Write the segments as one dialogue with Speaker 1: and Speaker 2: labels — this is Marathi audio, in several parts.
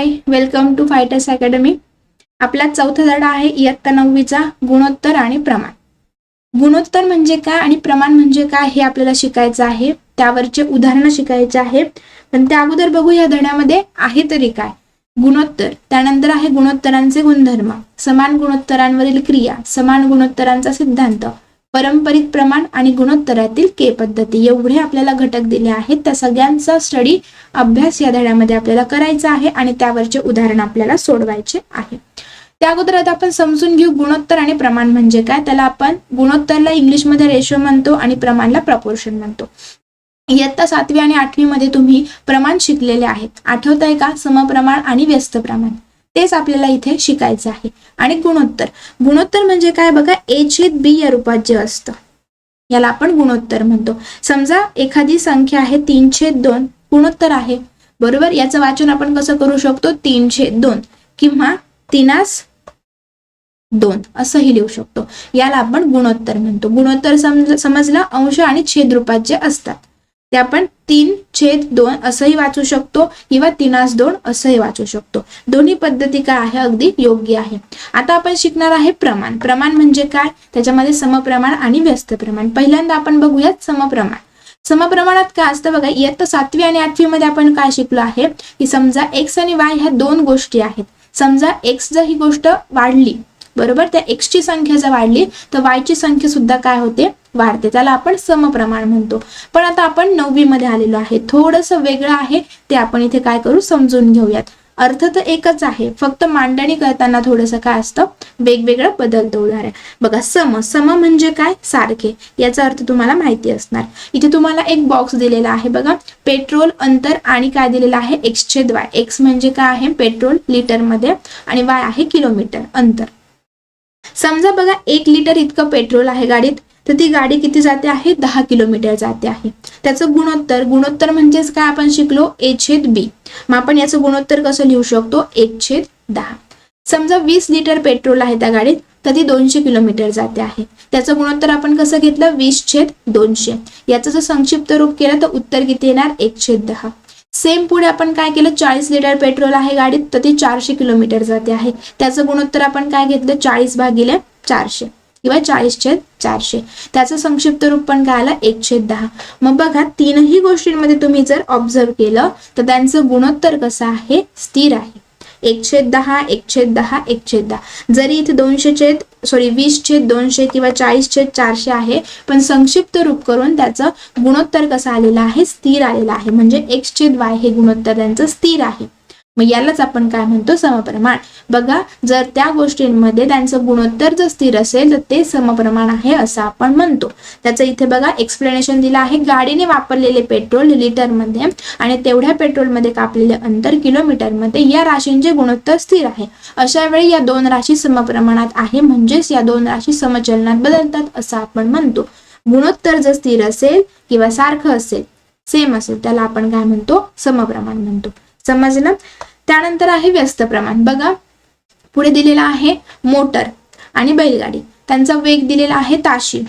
Speaker 1: High, welcome to Fighters Academy. आपला चौथा धडा आहे इयत्ता 9वीचा गुणोत्तर आणि प्रमाण। गुणोत्तर म्हणजे काय आणि प्रमाण म्हणजे काय हे आपल्याला शिकायचं आहे, त्यावरचे उदाहरण शिकायचे आहे। पण त्या अगोदर बघू या धड्यामध्ये आहे तरी काय। गुणोत्तर, त्यानंतर आहे गुणोत्तरांचे गुणधर्म, समान गुणोत्तरांवरील क्रिया, समान गुणोत्तरांचा सिद्धांत, पारंपरिक प्रमाण आणि गुणोत्तरातील के पद्धती, एवढे आपल्याला घटक दिले आहेत। त्या सगळ्यांचा स्टडी अभ्यास या धड्यामध्ये आपल्याला करायचा आहे आणि त्यावरचे उदाहरण आपल्याला सोडवायचे आहे। त्या अगोदर आता आपण समजून घेऊ गुणोत्तर आणि प्रमाण म्हणजे काय। त्याला आपण गुणोत्तरला इंग्लिश मध्ये रेशो म्हणतो आणि प्रमाणला प्रपोर्शन म्हणतो। इयत्ता 7वी आणि 8वी मध्ये तुम्ही प्रमाण शिकलेले आहेत, आठवतंय का? समप्रमाण आणि व्यस्त प्रमाण, तेच आपल्याला इथे शिकायचं आहे। आणि गुणोत्तर, गुणोत्तर म्हणजे काय बघा, a/b या रूपात जे असतं याला आपण गुणोत्तर म्हणतो। समजा एखादी संख्या आहे 3/2, गुणोत्तर आहे, बरोबर। याचं वाचन आपण कसं करू शकतो, 3/2 किंवा 3/2 असंही लिहू शकतो, याला आपण गुणोत्तर म्हणतो। गुणोत्तर समजलं, अंश आणि छेद रूपात जे असतात ते आपण 3/2 असंही वाचू शकतो किंवा 3/2 असंही वाचू शकतो। दोन्ही पद्धती काय आहे, अगदी योग्य आहे। आता आपण शिकणार आहे प्रमाण। प्रमाण म्हणजे काय, त्याच्यामध्ये समप्रमाण आणि व्यस्त प्रमाण। पहिल्यांदा आपण बघूयात समप्रमाण। समप्रमाणात काय असतं बघा, इयत्ता 7वी आणि 8वी मध्ये आपण काय शिकलो आहे की समजा x आणि y ह्या दोन गोष्टी आहेत। समजा x जर ही गोष्ट वाढली, बरोबर, त्या x ची संख्या जर वाढली तर y ची संख्या सुद्धा काय होते, वाढते, त्याला आपण समप्रमाण म्हणतो। पण आता आपण 9वी मध्ये आलेलो आहे, थोडंसं वेगळं आहे, ते आपण इथे काय करू समजून घेऊयात। अर्थ तर एकच आहे, फक्त मांडणी करताना थोडंसं काय असतं, वेगवेगळं बदलतं। उदाहरण बघा, सम म्हणजे काय, सारखे, याचा अर्थ तुम्हाला माहिती असणार। इथे तुम्हाला एक बॉक्स दिलेला आहे बघा, पेट्रोल, अंतर आणि काय दिलेलं आहे, x/y। x म्हणजे काय आहे, पेट्रोल लिटर मध्ये, आणि y आहे किलोमीटर, अंतर। समजा बघा 1 लिटर इतकं पेट्रोल आहे गाडीत, तर ती गाडी किती जाते आहे, 10 किलोमीटर जाते आहे। त्याचं गुणोत्तर, गुणोत्तर म्हणजेच काय आपण शिकलो, a/b। मग आपण याचं गुणोत्तर कसं लिहू शकतो, 1/10। समजा 20 लिटर पेट्रोल आहे त्या गाडीत, तर ती 200 किलोमीटर जाते आहे, त्याचं गुणोत्तर आपण कसं घेतलं, 20/200। याचं जर संक्षिप्त रूप केलं तर उत्तर किती येणार, 1/10। सेम पुढे आपण काय केलं, 40 लिटर पेट्रोल आहे गाडीत, तर ती 400 किलोमीटर जाते आहे, त्याचं गुणोत्तर आपण काय घेतलं, 40/400 किंवा 40/400। त्याचं संक्षिप्त रूप पण काय आलं, 1/10। मग बघा, तीनही गोष्टींमध्ये तुम्ही जर ऑब्झर्व केलं तर त्यांचं गुणोत्तर कसं आहे, स्थिर आहे, 1/10 1/10 1/10। जरी इथे 20/200 किंवा 40/400 आहे, पण संक्षिप्त रूप करून त्याचं गुणोत्तर कसं आलेलं आहे, स्थिर आलेलं आहे, म्हणजे x/y हे गुणोत्तर त्यांचं स्थिर आहे। मग यालाच आपण काय म्हणतो, समप्रमाण। बघा, जर त्या गोष्टींमध्ये त्यांचं गुणोत्तर जर स्थिर असेल तर ते समप्रमाण आहे असं आपण म्हणतो। त्याचं इथे बघा एक्सप्लेनेशन दिलं आहे, गाडीने वापरलेले पेट्रोल लिटर मध्ये आणि तेवढ्या पेट्रोल मध्ये कापलेले अंतर किलोमीटर मध्ये, या राशींचे गुणोत्तर स्थिर आहे। अशा वेळी या दोन राशी समप्रमाणात आहे, म्हणजेच या दोन राशी समचलनात बदलतात असं आपण म्हणतो। गुणोत्तर जर स्थिर असेल किंवा सारखं असेल, सेम असेल, त्याला आपण काय म्हणतो, समप्रमाण म्हणतो। समजलं? त्यानंतर आहे व्यस्त प्रमाण। बघा, पुढे दिलेला आहे मोटर आणि बैलगाडी, त्यांचा वेग दिलेला आहे ताशी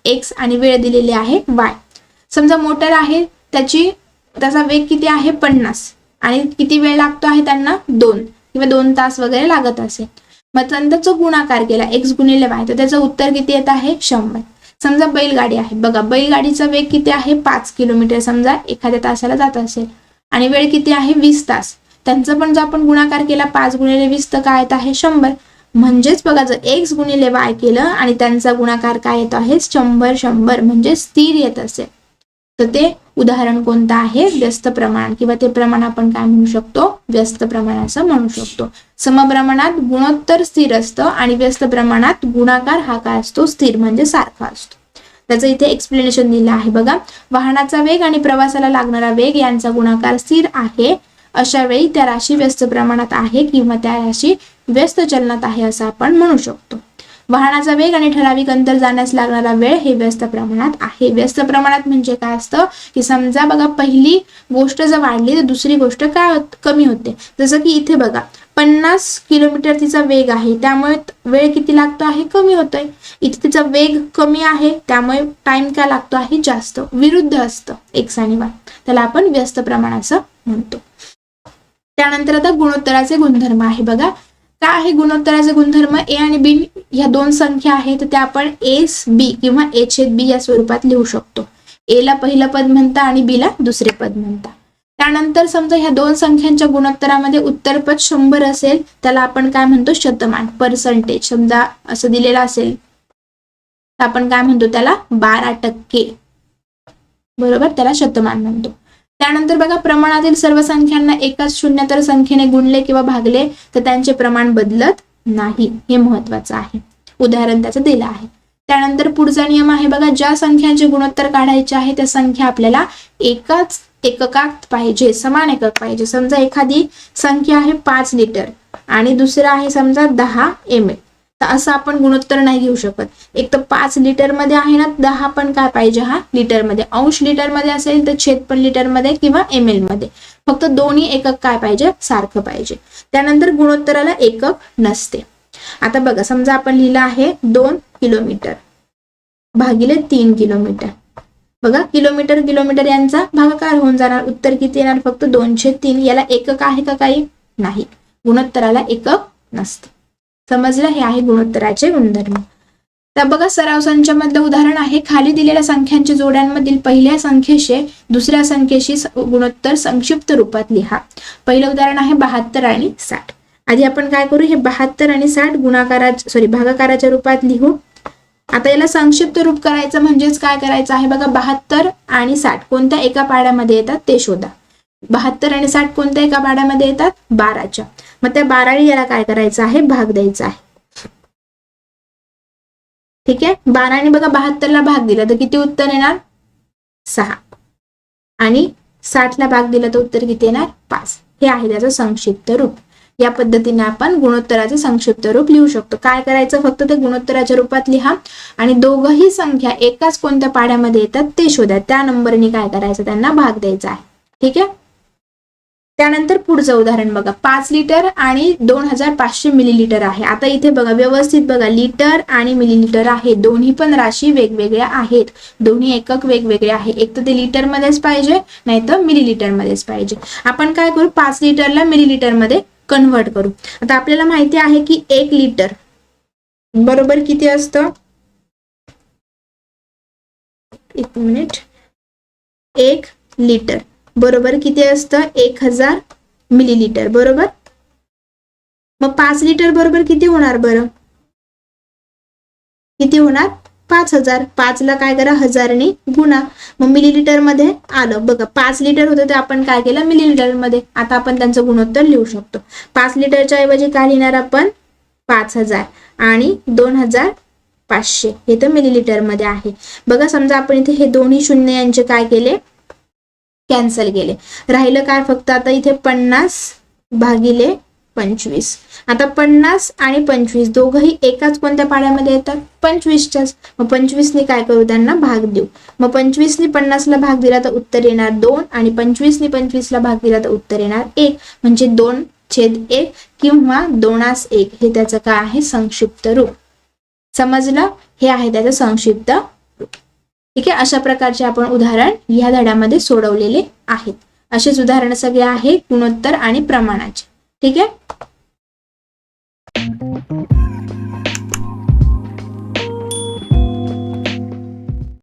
Speaker 1: x आणि वेळ दिलेली आहे y। समजा मोटर आहे, त्याचा वेग किती आहे, 50, आणि किती वेळ लागतो आहे त्यांना, 2 किंवा 2 तास वगैरे लागत असेल। मग त्यांचा गुणाकार केला x गुणिले y, तर त्याचं उत्तर किती येत आहे, 100। समजा बैलगाडी आहे, बघा बैलगाडीचा वेग किती आहे, 5 किलोमीटर समजा एखाद्या तासाला जात असेल, आणि वेळ किती आहे, 20 तास। त्यांचा पण जर आपण गुणाकार केला 5 गुणिले 20 तर काय येत आहे, 100। म्हणजेच बघा, जर x गुणिले y केलं आणि त्यांचा गुणाकार काय येतो आहे, 100 म्हणजे स्थिर येत असेल, तर ते उदाहरण कोणतं आहे, व्यस्त प्रमाण, किंवा ते प्रमाण आपण काय म्हणू शकतो, व्यस्त प्रमाण असं म्हणू शकतो। समप्रमाणात गुणोत्तर स्थिर असतं आणि व्यस्त प्रमाणात गुणाकार हा काय असतो, स्थिर म्हणजे सारखा असतो। त्याचं इथे एक्सप्लेनेशन दिलं आहे बघा, वाहनाचा वेग आणि प्रवासाला लागणारा वेग यांचा गुणाकार स्थिर आहे, अशा वेळी त्या राशी व्यस्त प्रमाणात आहे किंवा त्या राशी व्यस्त चलनात आहे असं आपण म्हणू शकतो। वाहनाचा वेग आणि ठराविक अंतर जाण्यास लागणारा वेळ हे व्यस्त प्रमाणात आहे। व्यस्त प्रमाणात म्हणजे काय असतं की समजा बघा, पहिली गोष्ट जर वाढली तर दुसरी गोष्ट काय कमी होते। जसं की इथे बघा, 50 किलोमीटर तिचा वेग आहे, त्यामुळे वेळ किती लागतो आहे, कमी होतोय। इथे तिचा वेग कमी आहे, त्यामुळे टाइम काय लागतो आहे, जास्त, विरुद्ध असतं x आणि y, त्याला आपण व्यस्त प्रमाण असं म्हणतो। त्यानंतर आता गुणोत्तराचे गुणधर्म आहे बघा. काय आहे गुणोत्तराचे गुणधर्म? ए आणि बी ह्या दोन संख्या आहेत, त्या आपण एस बी किंवा ए छेद बी या स्वरूपात लिहू शकतो. ए ला पहिलं पद म्हणता आणि बी ला दुसरे पद म्हणता. त्यानंतर समजा ह्या दोन संख्यांच्या गुणोत्तरामध्ये उत्तरपद 100 असेल, त्याला आपण काय म्हणतो? शतमान, पर्सेंटेज. समजा असं दिलेलं असेल तर आपण काय म्हणतो त्याला? 12%. बरोबर, त्याला शतमान म्हणतो. त्यानंतर बघा, प्रमाणातील सर्व संख्यांना एकाच शून्यतर संख्येने गुणले किंवा भागले तर त्यांचे प्रमाण बदलत नाही. हे महत्वाचं आहे. उदाहरण त्याचं दिलं आहे. त्यानंतर पुढचा नियम आहे बघा, ज्या संख्यांचे गुणोत्तर काढायचे आहे त्या संख्या आपल्याला एकाच एककात पाहिजे, समान एकक पाहिजे. समजा एखादी संख्या आहे 5 लिटर आणि दुसरा आहे समजा 10 ml, तर असं आपण गुणोत्तर नाही घेऊ शकत. एक तर 5 लिटर मध्ये आहे ना, 10 पण काय पाहिजे? हा लिटर मध्ये. अंश लिटर मध्ये असेल तर छेद पण लिटर मध्ये किंवा ml मध्ये. फक्त दोन्ही एकक काय पाहिजे? सारखं पाहिजे. त्यानंतर गुणोत्तराला एकक नसते. आता बघा, समजा आपण लिहिलं आहे 2 किलोमीटर भागिले 3 किलोमीटर. बघा, किलोमीटर किलोमीटर यांचा भागाकार होऊन जाणार. उत्तर किती येणार? फक्त 2/3. याला एकक आहे का काही? नाही. गुणोत्तराला एकक नसते. समजलं? हे आहे गुणोत्तराचे गुणधर्म. तर बघा, सराव संचामधलं उदाहरण आहे, खाली दिलेल्या संख्यांच्या जोड्यांमधील पहिल्या संख्येशी दुसऱ्या संख्येशी गुणोत्तर संक्षिप्त रूपात लिहा. पहिलं उदाहरण आहे 72 आणि 60. आधी आपण काय करू? हे 72 आणि 60 भागाकाराच्या रूपात लिहू. आता याला संक्षिप्त रूप करायचं म्हणजेच काय करायचं आहे बघा, 72 आणि 60 कोणत्या एका पाड्यामध्ये येतात ते शोधा. 72 आणि 60 कोणत्या एका पाड्यामध्ये येतात? 12च्या. मग त्या 12ने याला काय करायचं आहे? भाग द्यायचा आहे. ठीक आहे. 12ने बघा 72ला भाग दिला तर किती उत्तर येणार? 6. आणि 60ला भाग दिला तर उत्तर किती येणार? 5. हे आहे त्याचं संक्षिप्त रूप. या पद्धतीने आपण गुणोत्तराचे संक्षिप्त रूप लिहू शकतो. काय करायचं? फक्त ते गुणोत्तराच्या रूपात लिहा आणि दोघही संख्या एकाच कोणत्या पाड्यामध्ये येतात ते शोधा. त्या नंबरने काय करायचं? त्यांना भाग द्यायचा आहे. ठीक आहे. त्यानंतर पुढचं उदाहरण बघा, 5 लिटर आणि 2500 मिलीलिटर आहे. आता इथे बघा, व्यवस्थित बघा, लिटर आणि मिलीलिटर आहे. दोन्ही पण राशी वेगवेगळ्या आहेत. दोन्ही एकक वेगवेगळे आहे. एक तर ते लिटर मध्येच पाहिजे, नाही तर मिलीलिटर मध्येच पाहिजे. आपण काय करू? 5 लिटरला मिलीलिटर मध्ये कन्वर्ट करू. आता आपल्याला माहिती आहे की 1 लिटर बरोबर किती असतं? 1 लिटर बरोबर किती असतं? 1000 मिलीलिटर. बरोबर. मग 5 लिटर बरोबर किती होणार बरं? किती होणार? 5000. 5 ला काय करा? 1000 ने गुणा. मग मिलीलिटर मध्ये आलं बघा. 5 लिटर होतं ते आपण काय केलं? मिलीलिटर मध्ये. आता आपण त्यांचं गुणोत्तर लिहू शकतो. 5 लिटरच्या ऐवजी काय लिहिणार आपण? 5000 आणि 2500 हे तर मिलीलिटर मध्ये आहे. बघा, समजा आपण इथे हे दोन्ही शून्य यांचे काय केले? कॅन्सल केले. राहिलं काय? फक्त आता इथे 50 भागिले 25. आता 50 आणि 25 दोघंही एकाच कोणत्या पाड्यामध्ये येतात? 25च्याच. मग 25 ने काय करू? त्यांना भाग देऊ. मग 25 ने 50 ला भाग दिला तर उत्तर येणार 2 आणि 25 ने 25 ला भाग दिला तर उत्तर येणार 1. म्हणजे 2/1 किंवा 2:1 हे त्याचं काय आहे? संक्षिप्त रूप. समजलं? हे आहे त्याचं संक्षिप्त रूप. ठीक आहे. अशा प्रकारचे आपण उदाहरण या धड्यामध्ये सोडवलेले आहेत. असेच उदाहरण सगळे आहे गुणोत्तर आणि प्रमाणाचे. ठीक आहे.